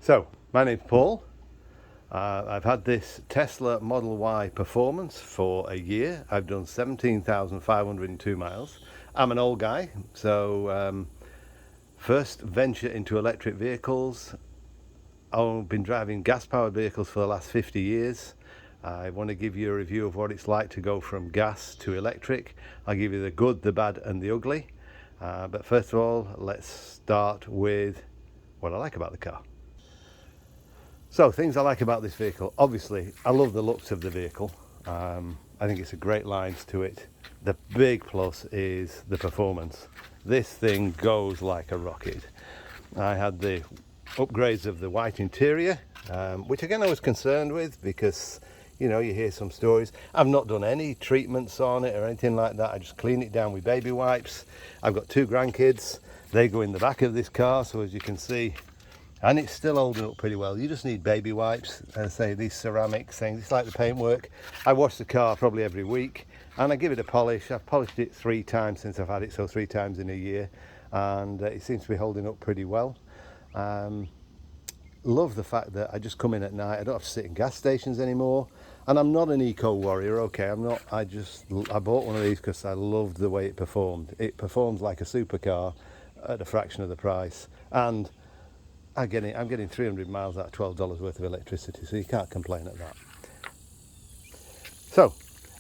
So, my name's Paul. I've had this Tesla Model Y Performance for a year. I've done 17,502 miles. I'm an old guy, so first venture into electric vehicles. I've been driving gas-powered vehicles for the last 50 years. I want to give you a review of what it's like to go from gas to electric. I'll give you the good, the bad and the ugly. But first of all, let's start with what I like about the car. So, things I like about this vehicle. Obviously, I love the looks of the vehicle. I think it's a great lines to it. The big plus is the performance. This thing goes like a rocket. I had the upgrades of the white interior, which again I was concerned with because, you know, you hear some stories. I've not done any treatments on it or anything like that. I just clean it down with baby wipes. I've got 2 grandkids. They go in the back of this car, so as you can see, and it's still holding up pretty well. You just need baby wipes. As I say, these ceramic things, it's like the paintwork. I wash the car probably every week and I give it a polish. I've polished it 3 times since I've had it, so 3 times in a year, and it seems to be holding up pretty well. Love the fact that I just come in at night. I don't have to sit in gas stations anymore, and I'm not an eco warrior. Okay, I'm not. I bought one of these because I loved the way it performed. It performs like a supercar at a fraction of the price, and I'm getting 300 miles out of $12 worth of electricity, so you can't complain at that. So,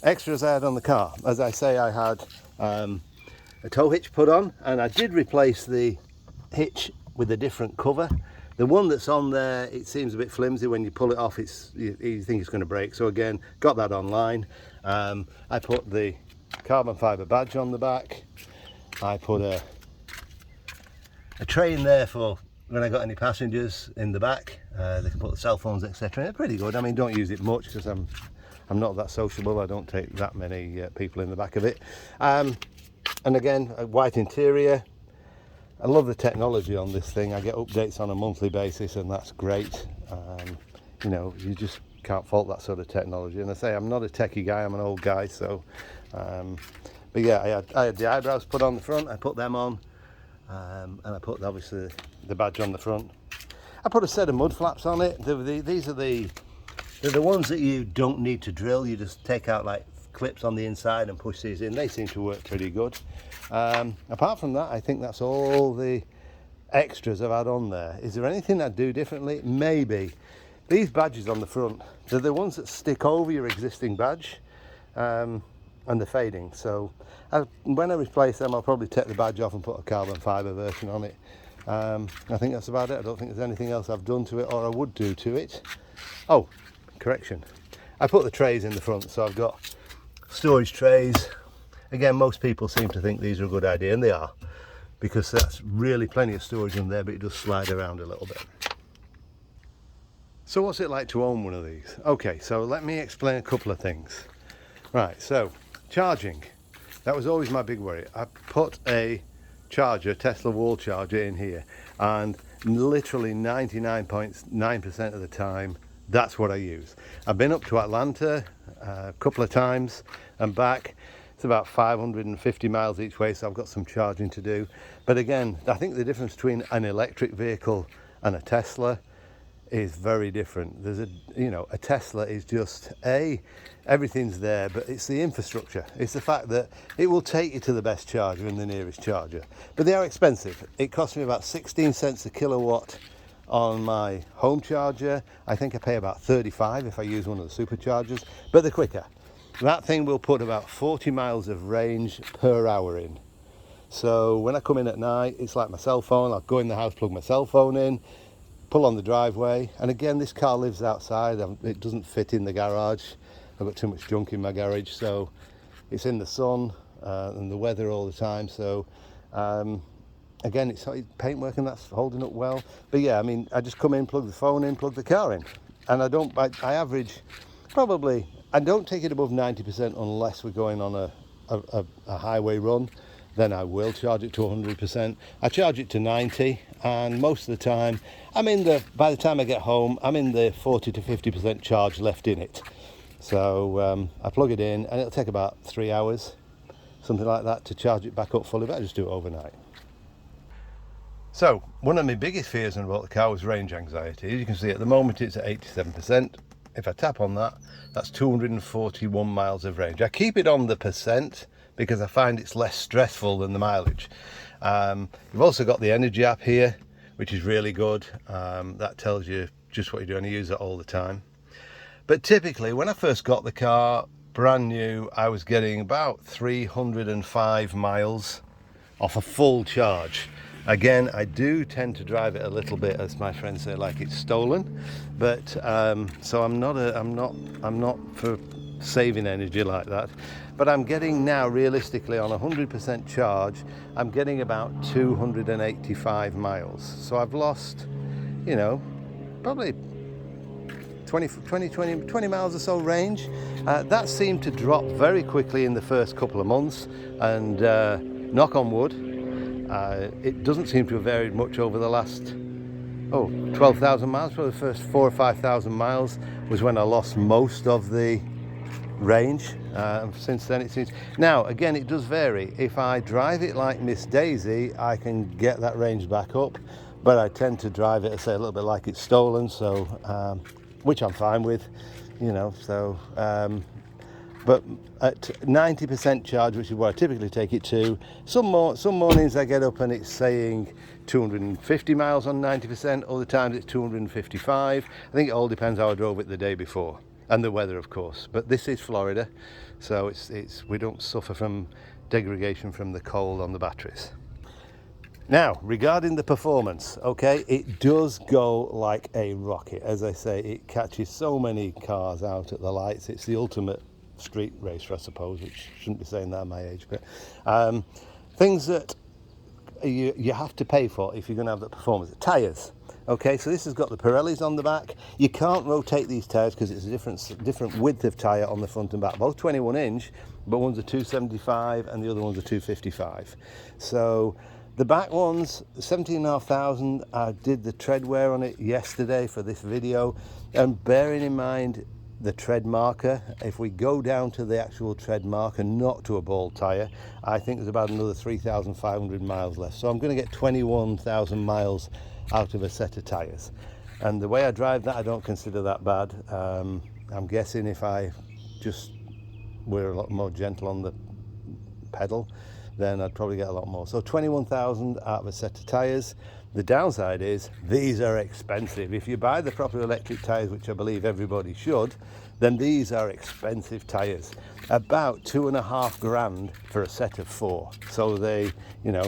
extras I had on the car. As I say, I had a tow hitch put on, and I did replace the hitch with a different cover. The one that's on there, it seems a bit flimsy. When you pull it off, you think it's going to break. So again, got that online. I put the carbon fibre badge on the back. I put a tray in there for when I got any passengers in the back. They can put the cell phones, etc. They're pretty good. I mean, don't use it much because I'm not that sociable. I don't take that many people in the back of it. And again, a white interior. I love the technology on this thing. I get updates on a monthly basis, and that's great. You know, you just can't fault that sort of technology. And I say, I'm not a techie guy. I'm an old guy. So, but yeah, I had the eyebrows put on the front. I put them on. And I put obviously the badge on the front. I put a set of mud flaps on it. These are they're the ones that you don't need to drill. You just take out like clips on the inside and push these in. They seem to work pretty good. Apart from that, I think that's all the extras I've had on there. Is there anything I'd do differently? Maybe. These badges on the front, they're the ones that stick over your existing badge. And they're fading, so when I replace them, I'll probably take the badge off and put a carbon fibre version on it. I think that's about it. I don't think there's anything else I've done to it or I would do to it. Oh, correction, I put the trays in the front, so I've got storage trays. Again, most people seem to think these are a good idea, and they are, because that's really plenty of storage in there, but it does slide around a little bit. So what's it like to own one of these? Okay, so let me explain a couple of things. Right, so charging, that was always my big worry. I put a charger, Tesla wall charger in here, and literally 99.9% of the time that's what I use. I've been up to Atlanta a couple of times and back. It's about 550 miles each way, so I've got some charging to do. But again, I think the difference between an electric vehicle and a Tesla is very different. There's a Tesla is just everything's there, but it's the infrastructure. It's the fact that it will take you to the best charger and the nearest charger. But they are expensive. It costs me about 16 cents a kilowatt on my home charger. I think I pay about 35 if I use one of the superchargers, but they're quicker. That thing will put about 40 miles of range per hour in. So when I come in at night, it's like my cell phone. I'll go in the house, plug my cell phone in, pull on the driveway, and again, this car lives outside. It doesn't fit in the garage. I've got too much junk in my garage, so it's in the sun and the weather all the time. So again, it's paintwork and that's holding up well. But yeah, I mean, I just come in, plug the phone in, plug the car in, and I average probably, I don't take it above 90% unless we're going on a highway run. Then I will charge it to 100%. I charge it to 90, and most of the time, by the time I get home, I'm in the 40 to 50% charge left in it. So I plug it in, and it'll take about 3 hours, something like that, to charge it back up fully, but I just do it overnight. So one of my biggest fears about the car was range anxiety. As you can see at the moment it's at 87%. If I tap on that, that's 241 miles of range. I keep it on the percent because I find it's less stressful than the mileage. You've also got the energy app here, which is really good. That tells you just what you're doing. I use it all the time. But typically when I first got the car brand new, I was getting about 305 miles off a full charge. Again, I do tend to drive it a little bit, as my friends say, like it's stolen. But so I'm not for saving energy like that. But I'm getting now, realistically, on 100% charge, I'm getting about 285 miles. So I've lost, you know, probably 20 miles or so range. That seemed to drop very quickly in the first couple of months, and knock on wood, it doesn't seem to have varied much over the last 12,000 miles. Probably the first 4,000 or 5,000 miles was when I lost most of the range. Since then it seems. Now again, it does vary. If I drive it like Miss Daisy, I can get that range back up, but I tend to drive it, I say, a little bit like it's stolen, so which I'm fine with, you know. So but at 90% charge, which is where I typically take it to, some mornings I get up and it's saying 250 miles on 90%, other times it's 255. I think it all depends how I drove it the day before, and the weather, of course. But this is Florida, so it's we don't suffer from degradation from the cold on the batteries. Now, regarding the performance, okay, it does go like a rocket. As I say, it catches so many cars out at the lights. It's the ultimate street racer, I suppose, which shouldn't be saying that at my age, but things that you have to pay for if you're going to have that performance. Tyres. Okay, so this has got the Pirellis on the back. You can't rotate these tyres because it's a different width of tyre on the front and back. Both 21 inch, but one's a 275 and the other one's a 255. So the back ones, 17,500. I did the tread wear on it yesterday for this video, and bearing in mind the tread marker, if we go down to the actual tread marker, not to a ball tyre, I think there's about another 3,500 miles left. So I'm going to get 21,000 miles out of a set of tyres. And the way I drive that, I don't consider that bad. I'm guessing if I just were a lot more gentle on the pedal, then I'd probably get a lot more. So 21,000 out of a set of tyres. The downside is these are expensive. If you buy the proper electric tyres, which I believe everybody should, then these are expensive tyres. About 2.5 grand for a set of 4. So they, you know,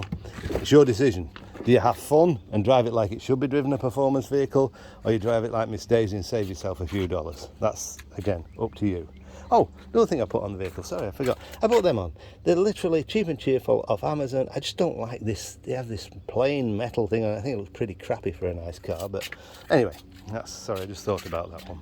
it's your decision. Do you have fun and drive it like it should be driven, a performance vehicle, or you drive it like Miss Daisy and save yourself a few dollars? That's, again, up to you. Oh, another thing I put on the vehicle, sorry, I forgot. I put them on. They're literally Cheap and Cheerful off Amazon. I just don't like this. They have this plain metal thing, and I think it looks pretty crappy for a nice car. But anyway, sorry, I just thought about that one.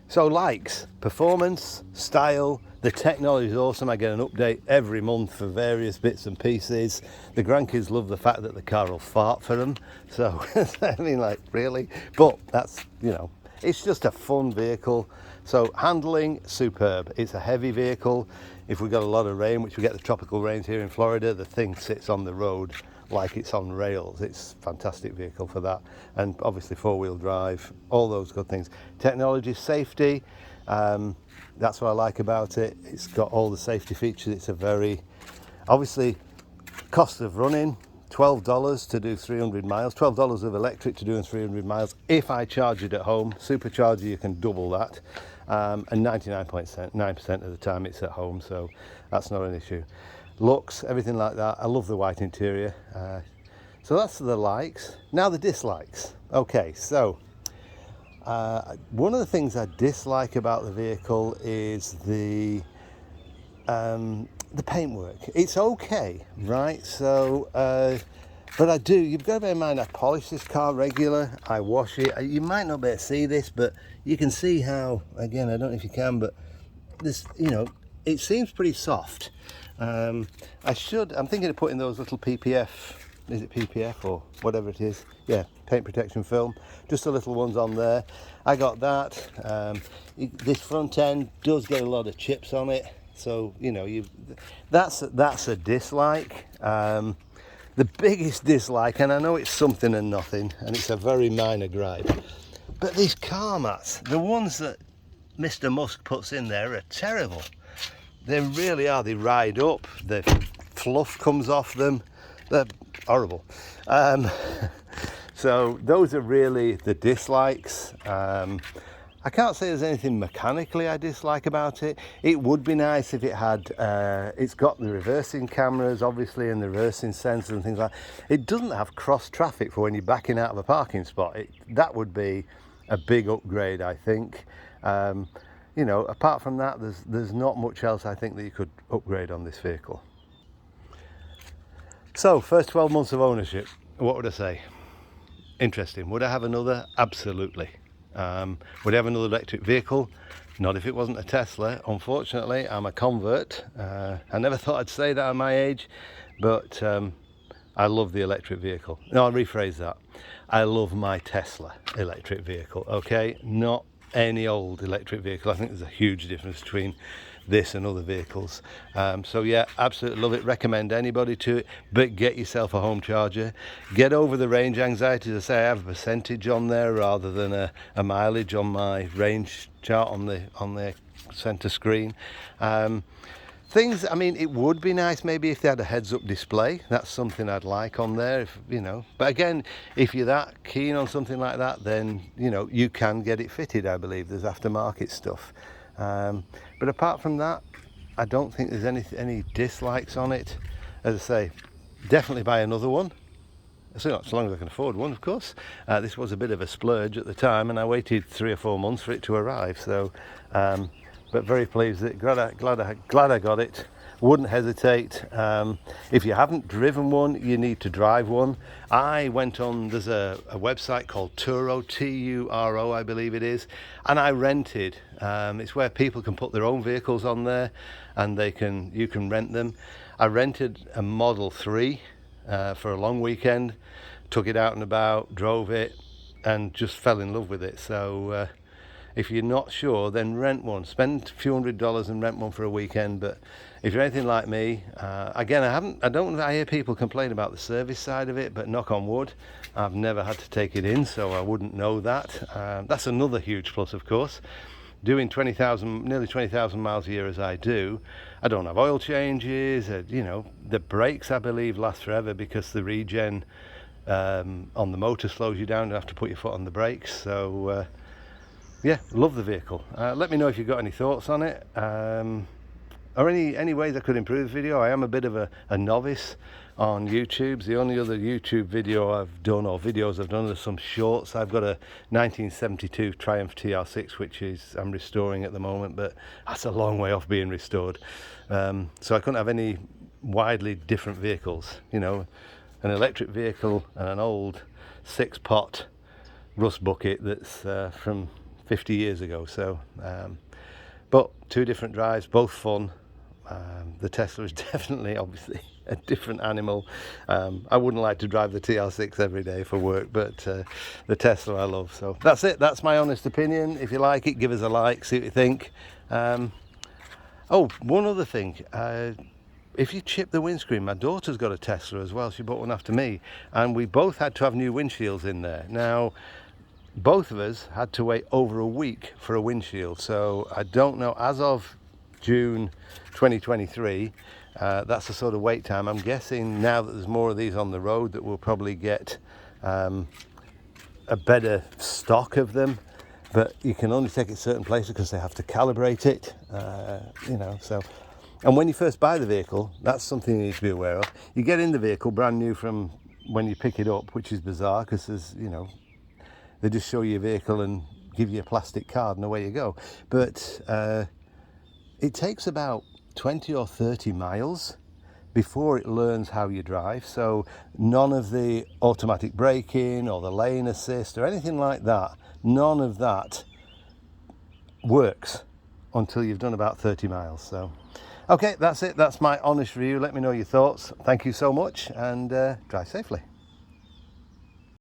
So likes, performance, style, the technology is awesome. I get an update every month for various bits and pieces. The grandkids love the fact that the car will fart for them. So, I mean, like, really? But that's, you know, it's just a fun vehicle. So handling, superb. It's a heavy vehicle. If we got a lot of rain, which we get the tropical rains here in Florida, the thing sits on the road like it's on rails. It's a fantastic vehicle for that. And obviously 4-wheel drive, all those good things. Technology, safety, that's what I like about it. It's got all the safety features. It's a very, obviously, cost of running, $12 to do 300 miles, $12 of electric to do 300 miles. If I charge it at home, supercharger, you can double that. And 99.9% of the time it's at home, so that's not an issue. Looks, everything like that. I love the white interior. So that's the likes. Now the dislikes. Okay, so one of the things I dislike about the vehicle is the paintwork. It's okay, right? So, but you've got to bear in mind, I polish this car regular, I wash it. You might not be able to see this, but you can see how, again, I don't know if you can, but this, you know, it seems pretty soft. I'm thinking of putting those little PPF, is it PPF or whatever it is? Yeah, paint protection film, just the little ones on there. I got that. This front end does get a lot of chips on it. So, you know, that's a dislike. The biggest dislike, and I know it's something and nothing, and it's a very minor gripe, but these car mats, the ones that Mr. Musk puts in there, are terrible. They really are. They ride up, the fluff comes off them, they're horrible. So those are really the dislikes. I can't say there's anything mechanically I dislike about it. It would be nice if it had, it's got the reversing cameras obviously and the reversing sensors and things like that. It doesn't have cross traffic for when you're backing out of a parking spot. That would be a big upgrade, I think. You know, apart from that, there's not much else I think that you could upgrade on this vehicle. So, first 12 months of ownership, what would I say? Interesting. Would I have another? Absolutely. Would I have another electric vehicle? Not if it wasn't a Tesla. Unfortunately, I'm a convert. I never thought I'd say that at my age, but I love the electric vehicle. No, I'll rephrase that. I love my Tesla electric vehicle, okay? Not any old electric vehicle. I think there's a huge difference between this and other vehicles. So yeah, absolutely love it. Recommend anybody to it, but get yourself a home charger. Get over the range anxiety. To say I have a percentage on there rather than a mileage on my range chart on the center screen. Things, I mean, it would be nice maybe if they had a heads-up display. That's something I'd like on there, if, you know. But again, if you're that keen on something like that, then, you know, you can get it fitted, I believe. There's aftermarket stuff. But apart from that, I don't think there's any dislikes on it. As I say, definitely buy another one. So long as I can afford one, of course. This was a bit of a splurge at the time, and I waited 3 or 4 months for it to arrive. So, but very pleased that glad I got it. Wouldn't hesitate. If you haven't driven one, you need to drive one. I went on, there's a website called Turo, Turo, I believe it is, and I rented. It's where people can put their own vehicles on there, and you can rent them. I rented a Model 3 for a long weekend, took it out and about, drove it, and just fell in love with it. So if you're not sure, then rent one. Spend a few $100s and rent one for a weekend. But if you're anything like me, again, I hear people complain about the service side of it, but knock on wood, I've never had to take it in, so I wouldn't know that. That's another huge plus, of course. Doing nearly 20,000 miles a year as I do, I don't have oil changes. You know, the brakes, I believe, last forever because the regen on the motor slows you down. You have to put your foot on the brakes. So yeah, love the vehicle. Let me know if you've got any thoughts on it, or any ways I could improve the video. I am a bit of a novice on YouTube. The only other YouTube video I've done, or videos I've done, are some shorts. I've got a 1972 Triumph TR6 which I'm restoring at the moment, but that's a long way off being restored. So I couldn't have any widely different vehicles, you know, an electric vehicle and an old 6-pot rust bucket that's from 50 years ago. So but 2 different drives, both fun. The Tesla is definitely, obviously, a different animal. I wouldn't like to drive the TR6 every day for work, but the Tesla I love. So that's it. That's my honest opinion. If you like it, give us a like, see what you think. Oh, one other thing. If you chip the windscreen, my daughter's got a Tesla as well. She bought one after me, and we both had to have new windshields in there. Now, both of us had to wait over a week for a windshield. So I don't know, as of June 2023, that's the sort of wait time. I'm guessing now that there's more of these on the road that we'll probably get a better stock of them, but you can only take it certain places because they have to calibrate it, you know. So, and when you first buy the vehicle, that's something you need to be aware of. You get in the vehicle brand new from when you pick it up, which is bizarre because there's, you know, they just show you a vehicle and give you a plastic card and away you go. But it takes about 20 or 30 miles before it learns how you drive. So none of the automatic braking or the lane assist or anything like that, none of that works until you've done about 30 miles. So, okay, that's it. That's my honest review. Let me know your thoughts. Thank you so much, and drive safely.